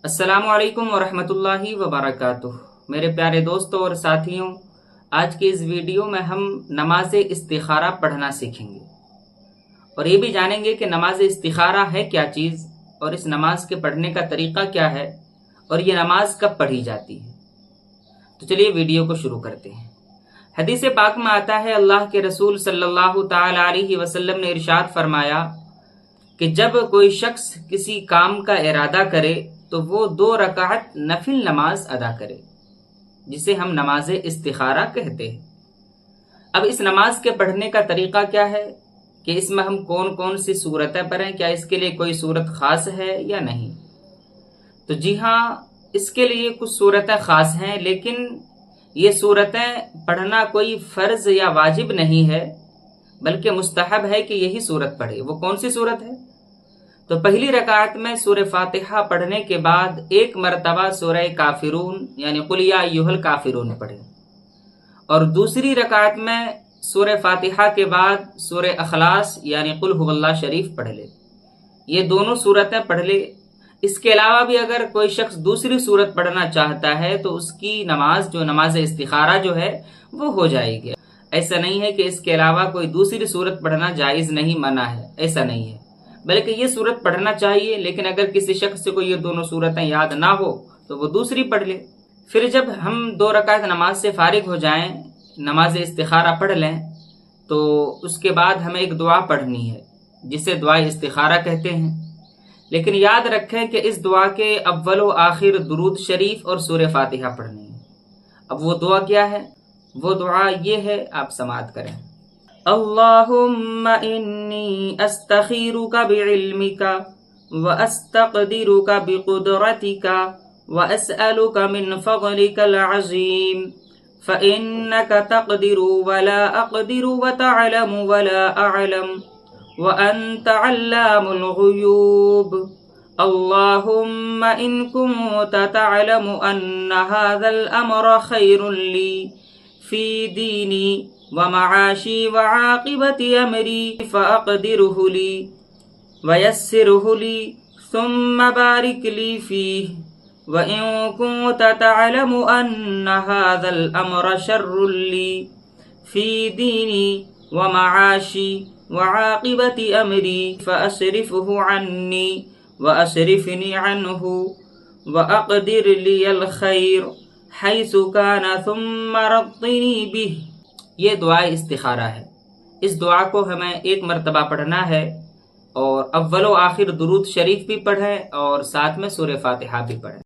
السلام علیکم ورحمۃ اللہ وبرکاتہ۔ میرے پیارے دوستوں اور ساتھیوں، آج کی اس ویڈیو میں ہم نماز استخارہ پڑھنا سیکھیں گے اور یہ بھی جانیں گے کہ نماز استخارہ ہے کیا چیز اور اس نماز کے پڑھنے کا طریقہ کیا ہے اور یہ نماز کب پڑھی جاتی ہے۔ تو چلیے ویڈیو کو شروع کرتے ہیں۔ حدیث پاک میں آتا ہے، اللہ کے رسول صلی اللہ تعالی علیہ وسلم نے ارشاد فرمایا کہ جب کوئی شخص کسی کام کا ارادہ کرے تو وہ 2 رکعت نفل نماز ادا کرے، جسے ہم نماز استخارہ کہتے ہیں۔ اب اس نماز کے پڑھنے کا طریقہ کیا ہے کہ اس میں ہم کون کون سی صورتیں پڑھیں، کیا اس کے لیے کوئی صورت خاص ہے یا نہیں؟ تو جی ہاں، اس کے لیے کچھ صورتیں خاص ہیں، لیکن یہ صورتیں پڑھنا کوئی فرض یا واجب نہیں ہے، بلکہ مستحب ہے کہ یہی صورت پڑھے۔ وہ کون سی صورت ہے؟ تو پہلی رکعت میں سورہ فاتحہ پڑھنے کے بعد 1 مرتبہ سورہ کافرون یعنی قل یا ایھا الکافرون پڑھیں، اور دوسری رکعت میں سورہ فاتحہ کے بعد سورہ اخلاص یعنی قل ھو اللہ شریف پڑھ لے۔ یہ دونوں صورتیں پڑھ لے۔ اس کے علاوہ بھی اگر کوئی شخص دوسری صورت پڑھنا چاہتا ہے تو اس کی نماز جو نماز استخارہ جو ہے وہ ہو جائے گی۔ ایسا نہیں ہے کہ اس کے علاوہ کوئی دوسری صورت پڑھنا جائز نہیں، منع ہے، ایسا نہیں ہے، بلکہ یہ صورت پڑھنا چاہیے۔ لیکن اگر کسی شخص کو یہ دونوں صورتیں یاد نہ ہو تو وہ دوسری پڑھ لے۔ پھر جب ہم 2 رکعت نماز سے فارغ ہو جائیں، نماز استخارہ پڑھ لیں، تو اس کے بعد ہمیں ایک دعا پڑھنی ہے جسے دعا استخارہ کہتے ہیں۔ لیکن یاد رکھیں کہ اس دعا کے اول و آخر درود شریف اور سورہ فاتحہ پڑھنی ہے۔ اب وہ دعا کیا ہے؟ وہ دعا یہ ہے، آپ سماعت کریں۔ اللہم انی استخیرک بعلمک واستقدرک بقدرتک واسألک من فضلک العظیم فإنک تقدر ولا اقدر وتعلم ولا اعلم وانت علام الغیوب اللہم ان کنت تعلم ان هذا الامر خیر لی فی دینی ومعاشی وعاقبت امری فاقدره لی ویسره لی ثم بارک لی فیہ وَإِن كُنتَ تَعْلَمُ أَنَّ هَذَا الْأَمْرَ شَرٌّ لِّي فِي دِينِي وَمَعَاشِي وَعَاقِبَةِ أَمْرِي فَأَصْرِفْهُ عَنِّي وَأَصْرِفْنِي عَنْهُ وَأَقْدِرْ لِيَ الْخَيْرَ حَيْثُ كَانَ ثُمَّ رَضِّنِي بِهِ۔ یہ دعا استخارہ ہے۔ اس دعا کو ہمیں 1 مرتبہ پڑھنا ہے، اور اول و آخر درود شریف بھی پڑھیں اور ساتھ میں سورہ فاتحہ بھی پڑھیں۔